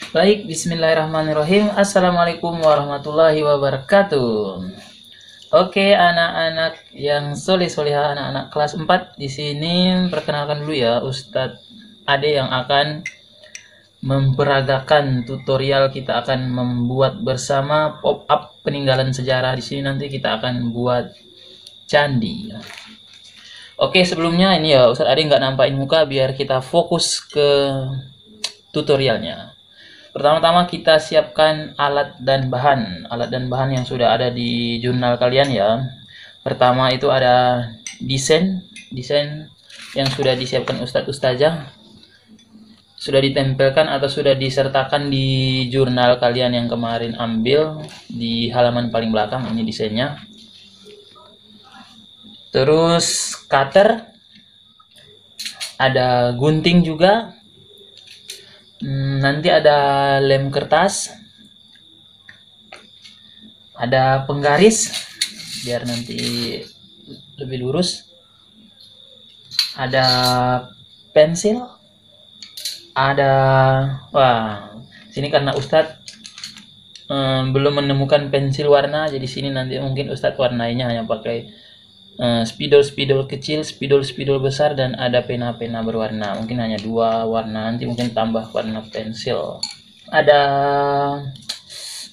Baik, bismillahirrahmanirrahim. Assalamualaikum warahmatullahi wabarakatuh. Oke, anak-anak yang soleh-solehah, anak-anak kelas 4 di sini perkenalkan dulu ya, Ustadz Ade yang akan memperagakan tutorial. Kita akan membuat bersama pop-up peninggalan sejarah. Di sini nanti kita akan buat candi. Oke, sebelumnya ini ya Ustadz Ade nggak nampakin muka biar kita fokus ke tutorialnya. Pertama-tama kita siapkan alat dan bahan yang sudah ada di jurnal kalian ya. Pertama itu ada desain yang sudah disiapkan Ustadz Ustazah, sudah ditempelkan atau sudah disertakan di jurnal kalian yang kemarin ambil di halaman paling belakang. Ini desainnya. Terus cutter, ada gunting juga. Nanti ada lem kertas, ada penggaris biar nanti lebih lurus, ada pensil, ada sini karena Ustadz belum menemukan pensil warna, jadi sini nanti mungkin Ustadz warnainya hanya pakai spidol kecil, spidol besar, dan ada pena-pena berwarna. Mungkin hanya 2 warna, nanti mungkin tambah warna pensil. Ada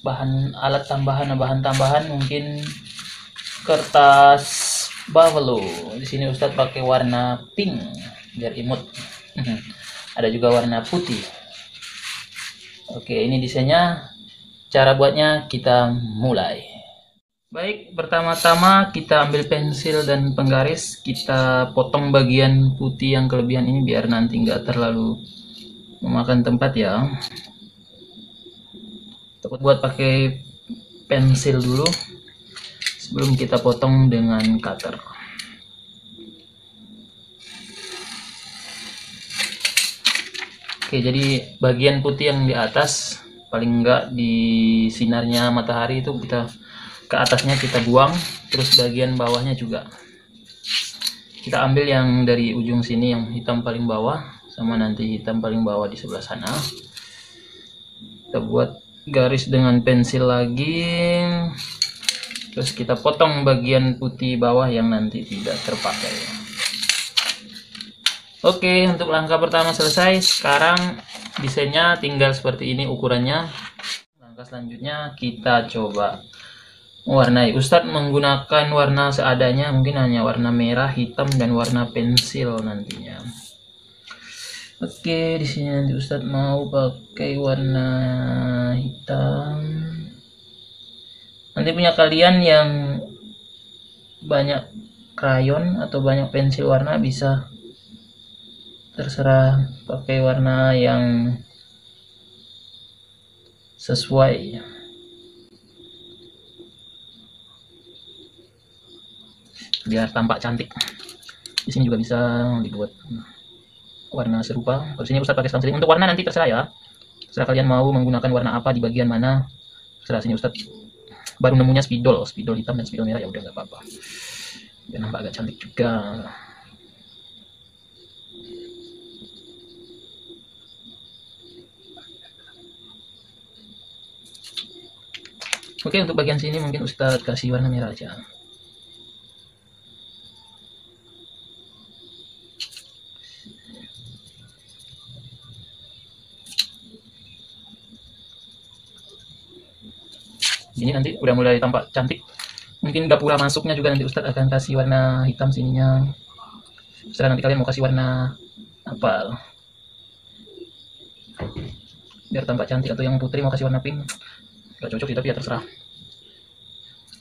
bahan tambahan mungkin kertas buffalo. Di sini Ustadz pakai warna pink biar imut. Ada juga warna putih. Oke, ini desainnya. Cara buatnya kita mulai. Baik, pertama-tama kita ambil pensil dan penggaris, kita potong bagian putih yang kelebihan ini biar nanti nggak terlalu memakan tempat ya. Kita buat pakai pensil dulu sebelum kita potong dengan cutter. Oke, jadi bagian putih yang di atas, paling enggak di sinarnya matahari itu kita ke atasnya kita buang, terus bagian bawahnya juga kita ambil yang dari ujung sini yang hitam paling bawah sama nanti hitam paling bawah di sebelah sana. Kita buat garis dengan pensil lagi, terus kita potong bagian putih bawah yang nanti tidak terpakai. Oke, untuk langkah pertama selesai. Sekarang desainnya tinggal seperti ini ukurannya. Langkah selanjutnya kita coba warnai. Ustadz menggunakan warna seadanya, mungkin hanya warna merah, hitam, dan warna pensil nantinya. Oke, di sini nanti Ustadz mau pakai warna hitam. Nanti punya kalian yang banyak krayon atau banyak pensil warna bisa terserah pakai warna yang sesuai. Biar tampak cantik. Di sini juga bisa dibuat warna serupa. Di sini Ustadz pakai stencil. Untuk warna nanti terserah ya. Terserah kalian mau menggunakan warna apa di bagian mana. Terserah. Sini Ustadz baru nemunya spidol hitam dan spidol merah, ya udah nggak apa-apa. Biar nampak agak cantik juga. Oke, untuk bagian sini mungkin Ustadz kasih warna merah aja. Ini nanti udah mulai tampak cantik. Mungkin gapura masuknya juga nanti Ustadz akan kasih warna hitam sininya. Setelah nanti kalian mau kasih warna apa, biar tampak cantik. Atau yang putri mau kasih warna pink, gak cocok sih, tapi ya terserah.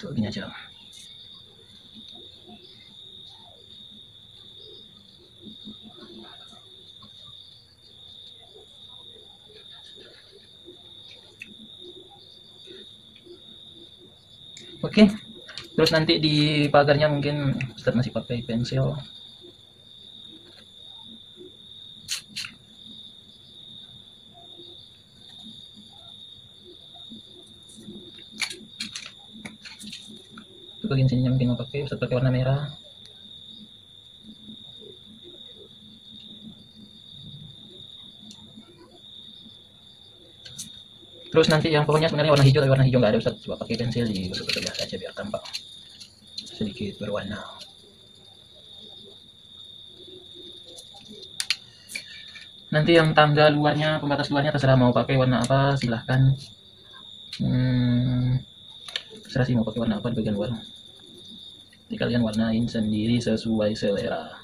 Tuh, gini aja. Oke, terus nanti di pagarnya mungkin Ustadz masih pakai pensil. Itu bagian sininya mungkin mau pakai Ustadz pakai warna merah. Terus nanti yang pohonnya sebenarnya warna hijau, tapi warna hijau nggak ada Ustaz. Coba pakai pensil digosok biasa aja biar tampak sedikit berwarna. Nanti yang tangga luarnya, pembatas luarnya terserah mau pakai warna apa, silahkan. Terserah sih mau pakai warna apa di bagian luar. Jadi kalian warnain sendiri sesuai selera.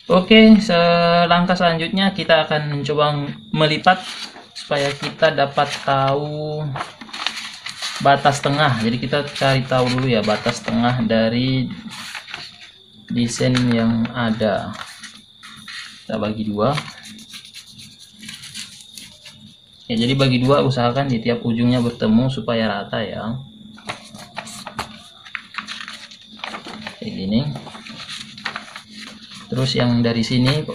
Oke, selangkah selanjutnya kita akan mencoba melipat supaya kita dapat tahu batas tengah. Jadi kita cari tahu dulu ya batas tengah dari desain yang ada. Kita bagi dua. Ya, jadi bagi dua, usahakan di tiap ujungnya bertemu supaya rata ya. Kayak gini. Terus yang dari sini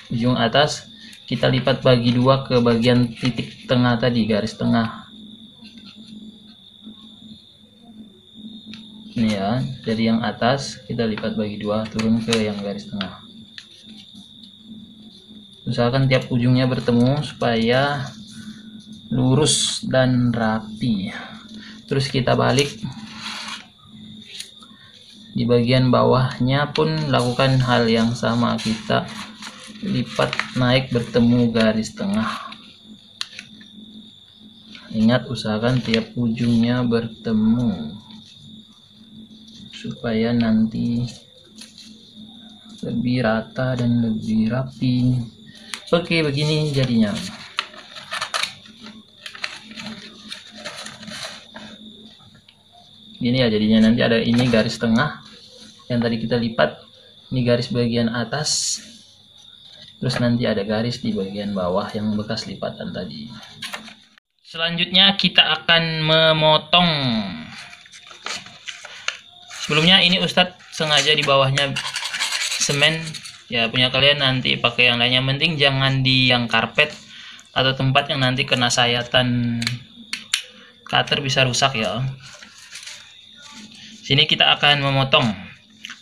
ujung atas kita lipat bagi dua ke bagian titik tengah tadi, garis tengah. Ini ya, dari yang atas kita lipat bagi dua turun ke yang garis tengah. Usahakan tiap ujungnya bertemu supaya lurus dan rapi. Terus kita balik. Di bagian bawahnya pun lakukan hal yang sama, kita lipat naik bertemu garis tengah. Ingat, usahakan tiap ujungnya bertemu supaya nanti lebih rata dan lebih rapi. Oke, begini jadinya. Gini ya jadinya, nanti ada ini garis tengah yang tadi kita lipat, ini garis bagian atas, terus nanti ada garis di bagian bawah yang bekas lipatan tadi. Selanjutnya kita akan memotong. Sebelumnya ini Ustadz sengaja di bawahnya semen ya, punya kalian nanti pakai yang lainnya, penting jangan di yang karpet atau tempat yang nanti kena sayatan cutter bisa rusak ya. Sini kita akan memotong.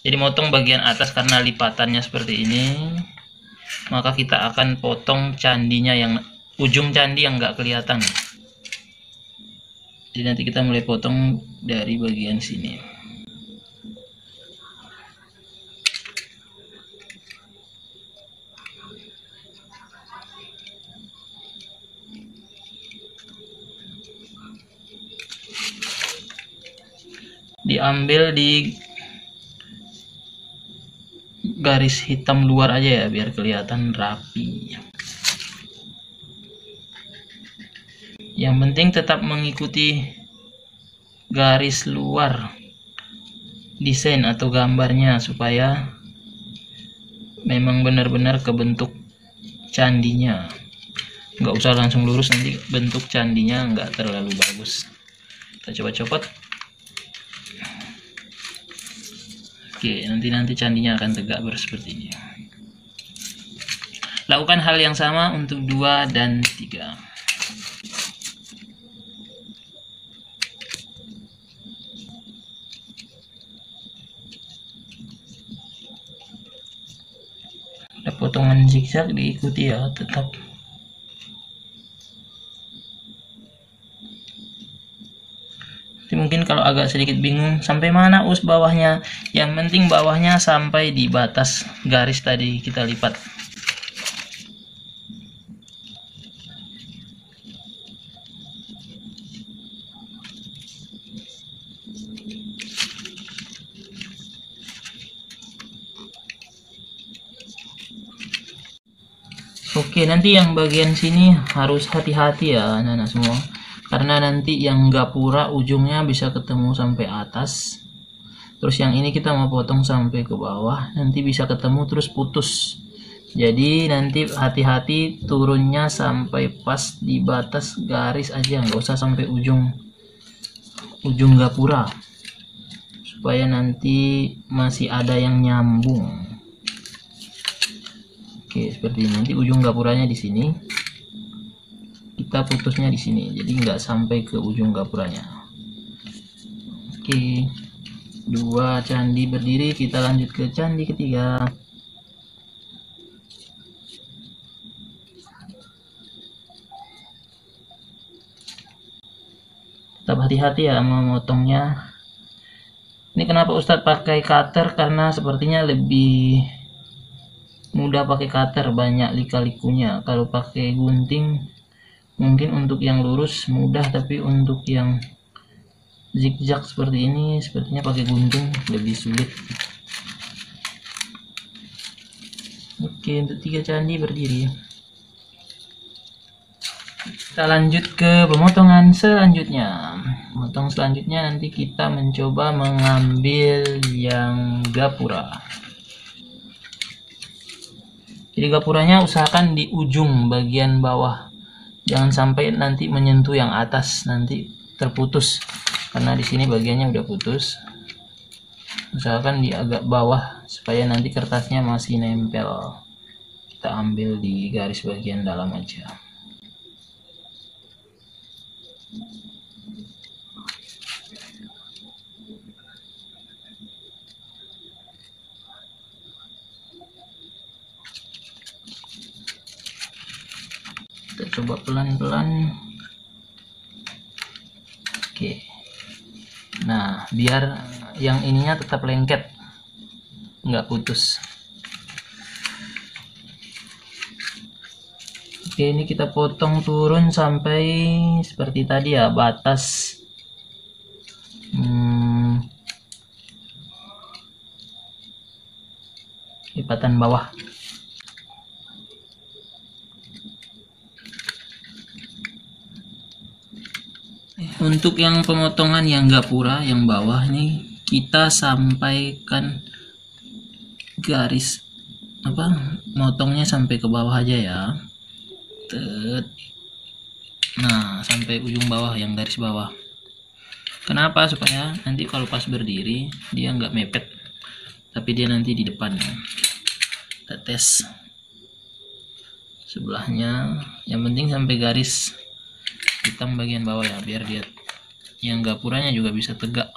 Jadi motong bagian atas karena lipatannya seperti ini, maka kita akan potong candinya, yang ujung candi yang nggak kelihatan. Jadi nanti kita mulai potong dari bagian sini. Diambil di garis hitam luar aja ya biar kelihatan rapi. Yang penting tetap mengikuti garis luar desain atau gambarnya supaya memang benar-benar kebentuk candinya. Nggak usah langsung lurus, nanti bentuk candinya nggak terlalu bagus. Kita coba copot. Oke, nanti candinya akan tegak seperti ini. Lakukan hal yang sama untuk 2 dan 3. Ada potongan zigzag, diikuti ya tetap. Mungkin kalau agak sedikit bingung sampai mana bawahnya, yang penting bawahnya sampai di batas garis tadi kita lipat. Oke, nanti yang bagian sini harus hati-hati ya anak-anak semua, karena nanti yang gapura ujungnya bisa ketemu sampai atas, terus yang ini kita mau potong sampai ke bawah, nanti bisa ketemu terus putus. Jadi nanti hati-hati turunnya sampai pas di batas garis aja, nggak usah sampai ujung gapura, supaya nanti masih ada yang nyambung. Oke, seperti ini. Nanti ujung gapuranya di sini, kita putusnya di sini, jadi nggak sampai ke ujung gapuranya. Oke, 2 candi berdiri, kita lanjut ke candi ketiga. tetap hati-hati ya memotongnya. Ini kenapa Ustadz pakai cutter, karena sepertinya lebih mudah pakai cutter, banyak lika-likunya. Kalau pakai gunting mungkin untuk yang lurus mudah, tapi untuk yang zigzag seperti ini sepertinya pakai gunting lebih sulit. Oke, untuk 3 candi berdiri. Kita lanjut ke pemotongan selanjutnya. Potong selanjutnya nanti kita mencoba mengambil yang gapura. Jadi gapuranya usahakan di ujung bagian bawah, jangan sampai nanti menyentuh yang atas, nanti terputus. Karena di sini bagiannya udah putus. Usahakan di agak bawah supaya nanti kertasnya masih nempel. Kita ambil di garis bagian dalam aja. Kita coba pelan-pelan. Oke. Nah, biar yang ininya tetap lengket, nggak putus. Oke, ini kita potong turun sampai seperti tadi ya, batas lipatan bawah. Untuk yang pemotongan yang gapura yang bawah nih, kita sampaikan garis motongnya sampai ke bawah aja ya. Nah, sampai ujung bawah yang garis bawah. Kenapa? Supaya nanti kalau pas berdiri dia nggak mepet, tapi dia nanti di depan. Kita tes sebelahnya, yang penting sampai garis hitam bagian bawah ya, biar dia yang gapuranya juga bisa tegak.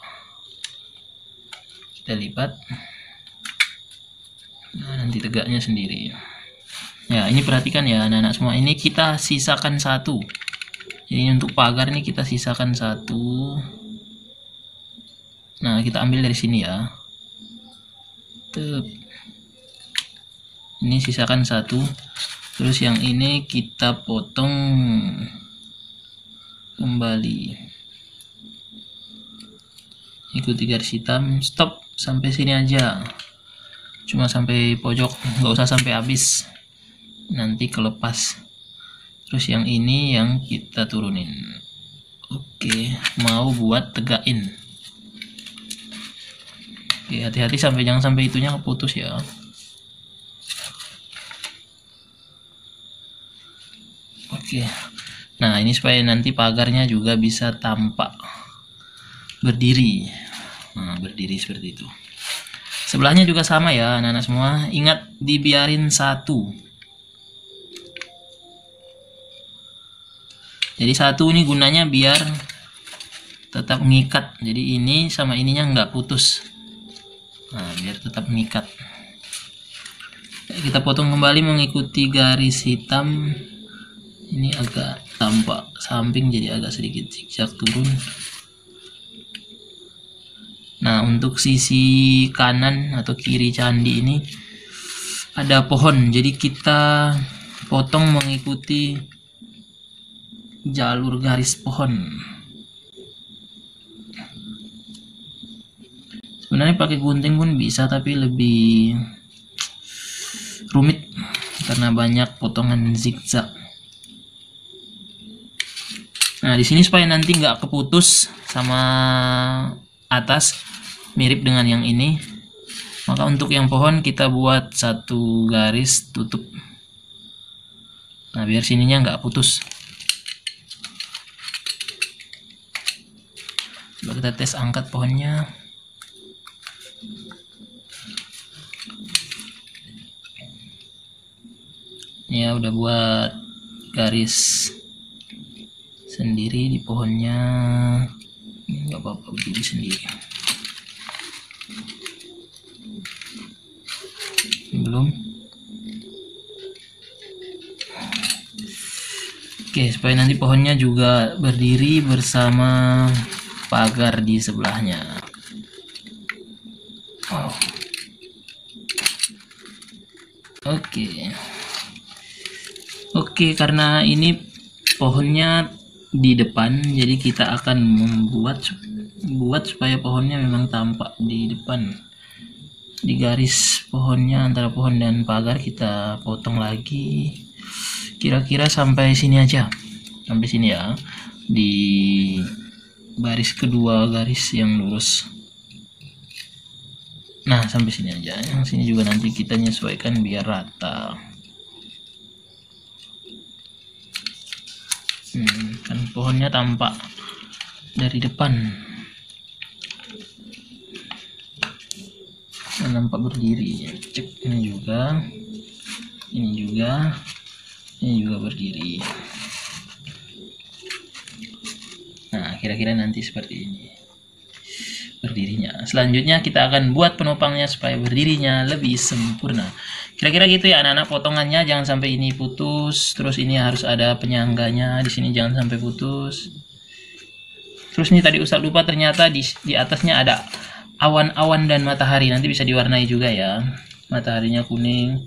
Kita lipat, nah nanti tegaknya sendiri ya. Ini perhatikan ya anak-anak semua, ini kita sisakan satu. Jadi untuk pagar ini kita sisakan satu. Nah, kita ambil dari sini ya. Ini sisakan satu. Terus yang ini kita potong kembali, ikuti garis hitam, stop sampai sini aja, cuma sampai pojok, nggak usah sampai habis, nanti kelepas. Terus yang ini yang kita turunin. Oke, mau buat tegain. Oke, hati-hati jangan sampai itunya keputus ya. Oke. Nah, ini supaya nanti pagarnya juga bisa tampak berdiri. Nah, berdiri seperti itu. Sebelahnya juga sama ya anak-anak semua. Ingat dibiarin satu. Jadi satu ini gunanya biar tetap mengikat. Jadi ini sama ininya nggak putus. Nah, biar tetap mengikat. Kita potong kembali mengikuti garis hitam. Ini agak tampak samping, jadi agak sedikit zigzag turun. Nah, untuk sisi kanan atau kiri candi ini ada pohon, jadi kita potong mengikuti jalur garis pohon. Sebenarnya pakai gunting pun bisa, tapi lebih rumit karena banyak potongan zigzag. Nah, di sini supaya nanti nggak keputus sama atas, mirip dengan yang ini, maka untuk yang pohon kita buat satu garis tutup. Nah, biar sininya nggak putus. Coba kita tes angkat pohonnya. Ya, udah buat garis sendiri di pohonnya, nggak apa-apa berdiri sendiri. Belum. Oke, supaya nanti pohonnya juga berdiri bersama pagar di sebelahnya. Oh. Oke, karena ini pohonnya di depan, jadi kita akan buat supaya pohonnya memang tampak di depan. Di garis pohonnya, antara pohon dan pagar kita potong lagi. Kira-kira sampai sini aja. Sampai sini ya. Di baris kedua garis yang lurus. Nah, sampai sini aja. Yang sini juga nanti kita menyesuaikan biar rata. Kan pohonnya tampak dari depan. Nampak berdiri. Cek, ini juga berdiri. Nah, kira-kira nanti seperti ini berdirinya. Selanjutnya kita akan buat penopangnya supaya berdirinya lebih sempurna. Kira-kira gitu ya anak-anak, potongannya jangan sampai ini putus. Terus ini harus ada penyangganya di sini, jangan sampai putus. Terus ini tadi Ustadz lupa, ternyata di atasnya ada awan-awan dan matahari. Nanti bisa diwarnai juga ya. Mataharinya kuning,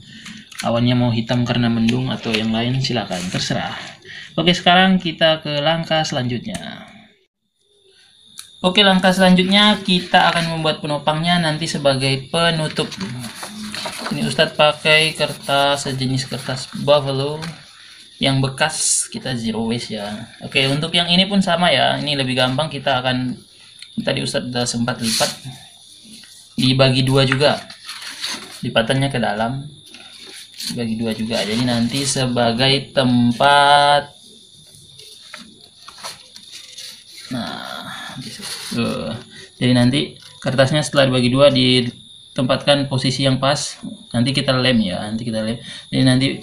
awannya mau hitam karena mendung atau yang lain, silakan, terserah. Oke, sekarang kita ke langkah selanjutnya. Oke, langkah selanjutnya kita akan membuat penopangnya nanti sebagai penutup. Ini Ustadz pakai kertas sejenis kertas buffalo yang bekas, kita zero waste ya. Oke, untuk yang ini pun sama ya. Ini lebih gampang, kita akan, tadi Ustadz udah sempat lipat, dibagi dua juga, lipatannya ke dalam, dibagi dua juga. Jadi nanti sebagai tempat, jadi nanti kertasnya setelah dibagi dua ditempatkan posisi yang pas, nanti kita lem ya, jadi nanti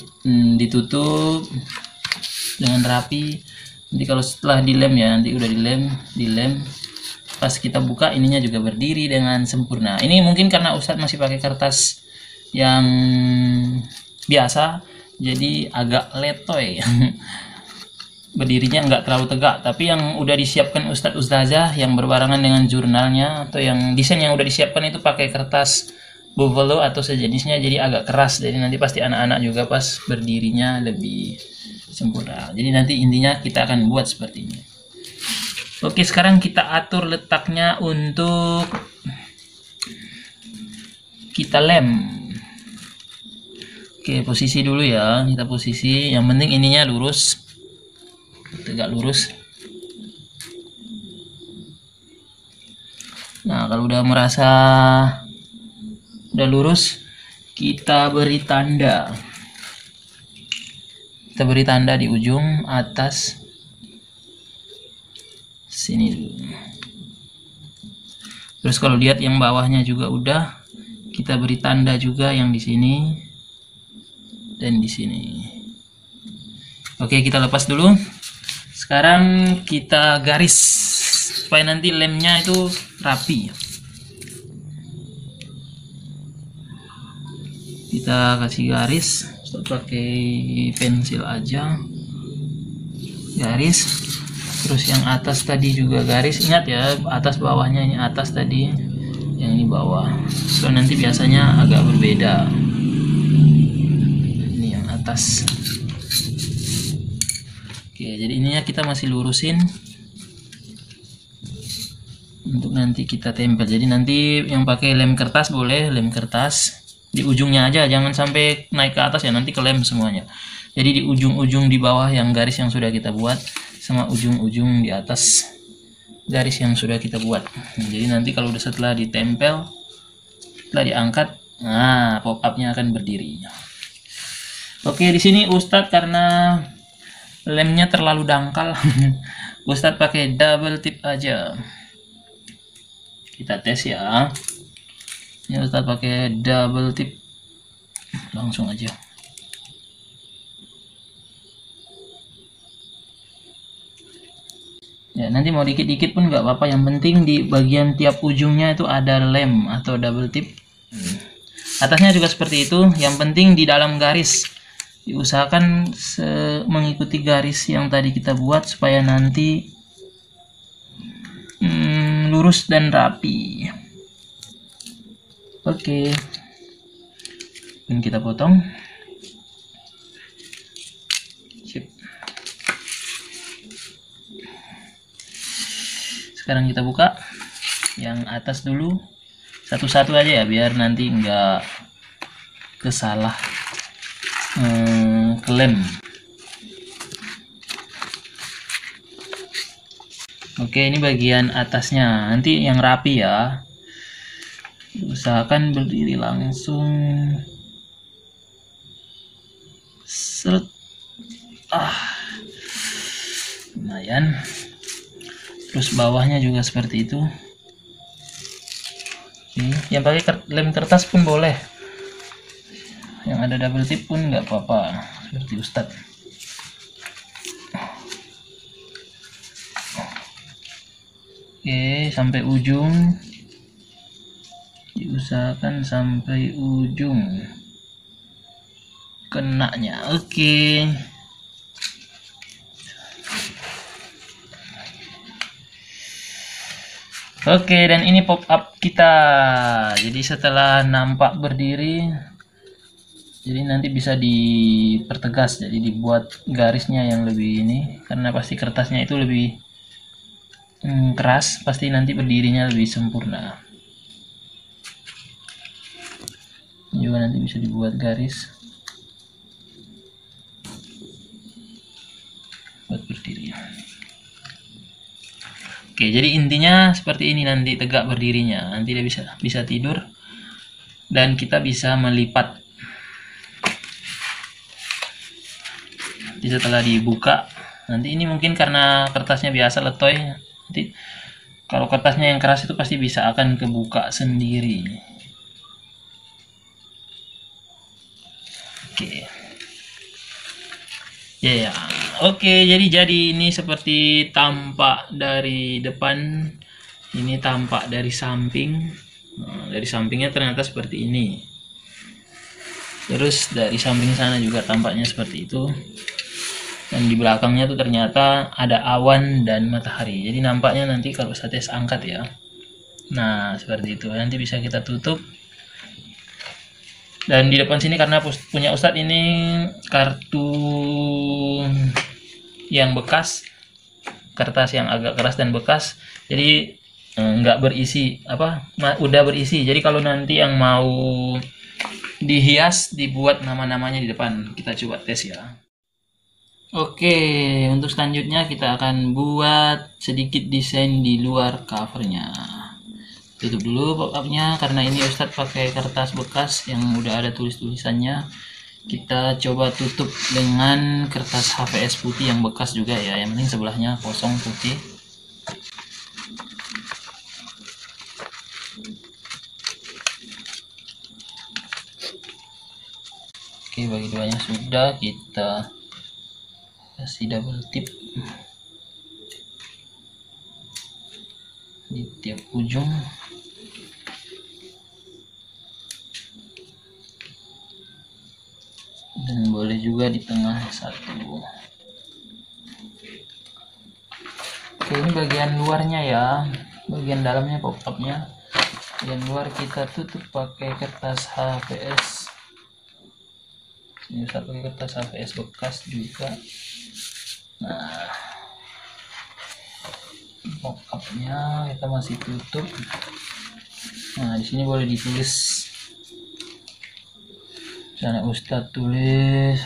ditutup dengan rapi. Nanti kalau setelah dilem ya, nanti udah dilem, pas kita buka ininya juga berdiri dengan sempurna. Ini mungkin karena Ustadz masih pakai kertas yang biasa, jadi agak letoy. Berdirinya nggak terlalu tegak, tapi yang udah disiapkan Ustadz Ustazah yang berbarengan dengan jurnalnya atau yang desain yang udah disiapkan itu pakai kertas buffalo atau sejenisnya, jadi agak keras, jadi nanti pasti anak-anak juga pas berdirinya lebih sempurna. Jadi nanti intinya kita akan buat seperti ini. Oke, sekarang kita atur letaknya untuk kita lem. Oke, posisi dulu ya, kita posisi, yang penting ininya lurus, tegak lurus. Nah, kalau udah merasa udah lurus, kita beri tanda. Kita beri tanda di ujung atas sini dulu. Terus kalau lihat yang bawahnya juga udah, kita beri tanda juga yang di sini dan di sini. Oke, kita lepas dulu. Sekarang kita garis supaya nanti lemnya itu rapi. Kita kasih garis, pakai pensil aja, garis. Terus yang atas tadi juga garis, ingat ya, atas bawahnya, ini atas tadi, yang ini bawah. So nanti biasanya agak berbeda. Ini yang atas. Oke, jadi ininya kita masih lurusin untuk nanti kita tempel. Jadi nanti yang pakai lem kertas boleh, lem kertas di ujungnya aja, jangan sampai naik ke atas ya, nanti kelem semuanya. Jadi di ujung-ujung di bawah yang garis yang sudah kita buat, sama ujung-ujung di atas garis yang sudah kita buat. Jadi nanti kalau udah setelah ditempel, setelah diangkat, nah pop up-nya akan berdiri. Oke, di sini Ustadz karena lemnya terlalu dangkal, Ustadz pakai double tip aja. Kita tes ya. Ini Ustadz pakai double tip, langsung aja. Ya, nanti mau dikit-dikit pun nggak apa-apa, yang penting di bagian tiap ujungnya itu ada lem atau double tip. Atasnya juga seperti itu, yang penting di dalam garis. Diusahakan mengikuti garis yang tadi kita buat supaya nanti lurus dan rapi. Oke, dan kita potong. Sip. Sekarang kita buka yang atas dulu, satu-satu aja ya, biar nanti nggak kesalah klem. Oke, ini bagian atasnya, nanti yang rapi ya. Usahakan berdiri langsung. Seret. Lumayan. Terus bawahnya juga seperti itu. Oke, yang pakai lem kertas pun boleh. Yang ada double tip pun nggak apa-apa, seperti Ustadz. Oke, sampai ujung. Diusahakan sampai ujung kenanya. Oke. Oke, dan ini pop up kita. Jadi setelah nampak berdiri, jadi nanti bisa dipertegas, jadi dibuat garisnya yang lebih ini, karena pasti kertasnya itu lebih keras, pasti nanti berdirinya lebih sempurna. Juga nanti bisa dibuat garis buat berdiri. Oke, jadi intinya seperti ini nanti tegak berdirinya. Nanti dia bisa tidur dan kita bisa melipat. Jadi setelah dibuka, nanti ini mungkin karena kertasnya biasa letoy, nanti kalau kertasnya yang keras itu pasti bisa akan kebuka sendiri. Oke. Ya, oke, jadi ini seperti tampak dari depan, ini tampak dari samping. Nah, dari sampingnya ternyata seperti ini. Terus dari samping sana juga tampaknya seperti itu. Dan di belakangnya tuh ternyata ada awan dan matahari. Jadi nampaknya nanti kalau Ustadz angkat ya. Nah, seperti itu. Nanti bisa kita tutup. Dan di depan sini karena punya Ustadz ini kartu yang bekas, kertas yang agak keras dan bekas, jadi nggak berisi udah berisi. Jadi kalau nanti yang mau dihias, dibuat nama-namanya di depan. Kita coba tes ya. Oke, untuk selanjutnya kita akan buat sedikit desain di luar covernya. Tutup dulu pop-upnya karena ini Ustadz pakai kertas bekas yang udah ada tulisannya. Kita coba tutup dengan kertas HVS putih yang bekas juga ya, yang penting sebelahnya kosong putih. Oke, bagi duanya sudah, kita kasih double tip di tiap ujung. Dan boleh juga di tengah satu. Oke, ini bagian luarnya ya, bagian dalamnya pop-upnya. Bagian luar kita tutup pakai kertas HVS. Ini bisa pakai kertas HVS bekas juga. Nah, pop-upnya kita masih tutup. Nah, di sini boleh ditulis. Misalnya Ustadz tulis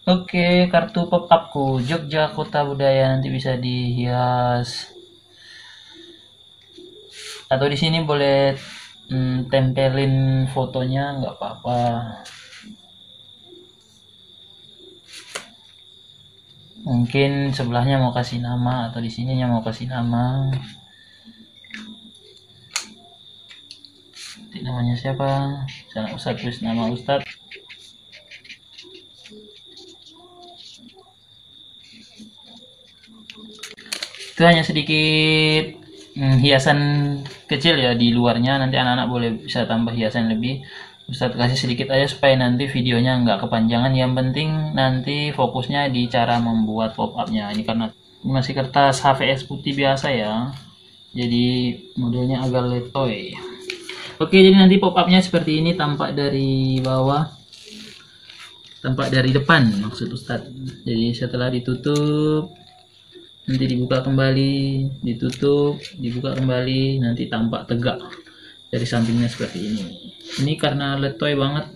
oke, kartu pop-upku Jogja Kota Budaya, nanti bisa dihias. Atau di sini boleh tempelin fotonya, nggak apa-apa. Mungkin sebelahnya mau kasih nama atau di sininya mau kasih nama. Namanya siapa? Misalnya Ustadz, tulis nama Ustadz. Itu hanya sedikit hiasan kecil ya di luarnya, nanti anak-anak boleh bisa tambah hiasan lebih. Ustadz kasih sedikit aja supaya nanti videonya nggak kepanjangan. Yang penting nanti fokusnya di cara membuat pop-upnya. Ini karena masih kertas HVS putih biasa ya, jadi modelnya agak letoy. Oke, jadi nanti pop-upnya seperti ini, tampak dari bawah, tampak dari depan maksud Ustadz. Jadi setelah ditutup, nanti dibuka kembali, ditutup, dibuka kembali, nanti tampak tegak dari sampingnya seperti ini. Ini karena letoy banget,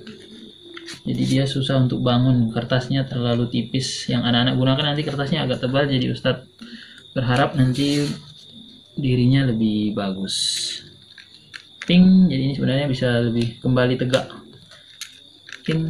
jadi dia susah untuk bangun, kertasnya terlalu tipis. Yang anak-anak gunakan nanti kertasnya agak tebal, jadi Ustadz berharap nanti dirinya lebih bagus. Ting, jadi ini sebenarnya bisa lebih kembali tegak. Ting.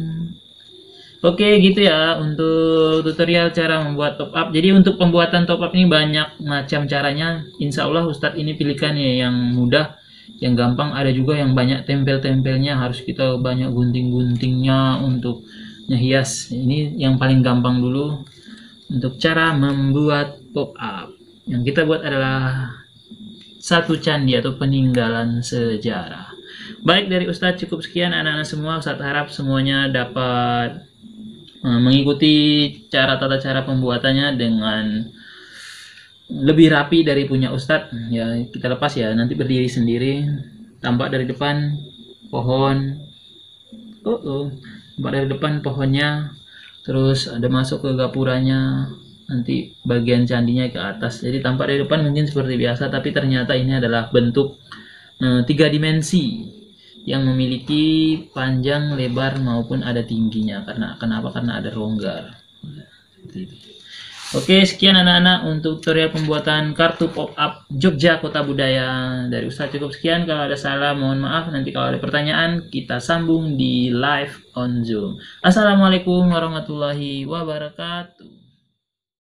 Oke, gitu ya untuk tutorial cara membuat top up. Jadi untuk pembuatan top up ini banyak macam caranya. Insya Allah Ustadz ini pilihkan ya yang mudah, yang gampang. Ada juga yang banyak tempel-tempelnya, harus kita banyak gunting-guntingnya untuk ngehias. Ini yang paling gampang dulu untuk cara membuat pop up. Yang kita buat adalah satu candi atau peninggalan sejarah. Baik, dari Ustadz cukup sekian anak-anak semua. Ustadz harap semuanya dapat mengikuti tata cara pembuatannya dengan lebih rapi dari punya Ustadz. Ya, kita lepas ya, nanti berdiri sendiri, tampak dari depan pohon, tampak dari depan pohonnya, terus ada masuk ke gapuranya, nanti bagian candinya ke atas. Jadi tampak dari depan mungkin seperti biasa, tapi ternyata ini adalah bentuk 3 dimensi yang memiliki panjang, lebar maupun ada tingginya. Kenapa? Karena ada longgar. Oke, sekian anak-anak untuk tutorial pembuatan kartu pop-up Jogja Kota Budaya dari Ustadz. Cukup sekian. Kalau ada salah mohon maaf. Nanti kalau ada pertanyaan kita sambung di live on Zoom. Assalamualaikum warahmatullahi wabarakatuh.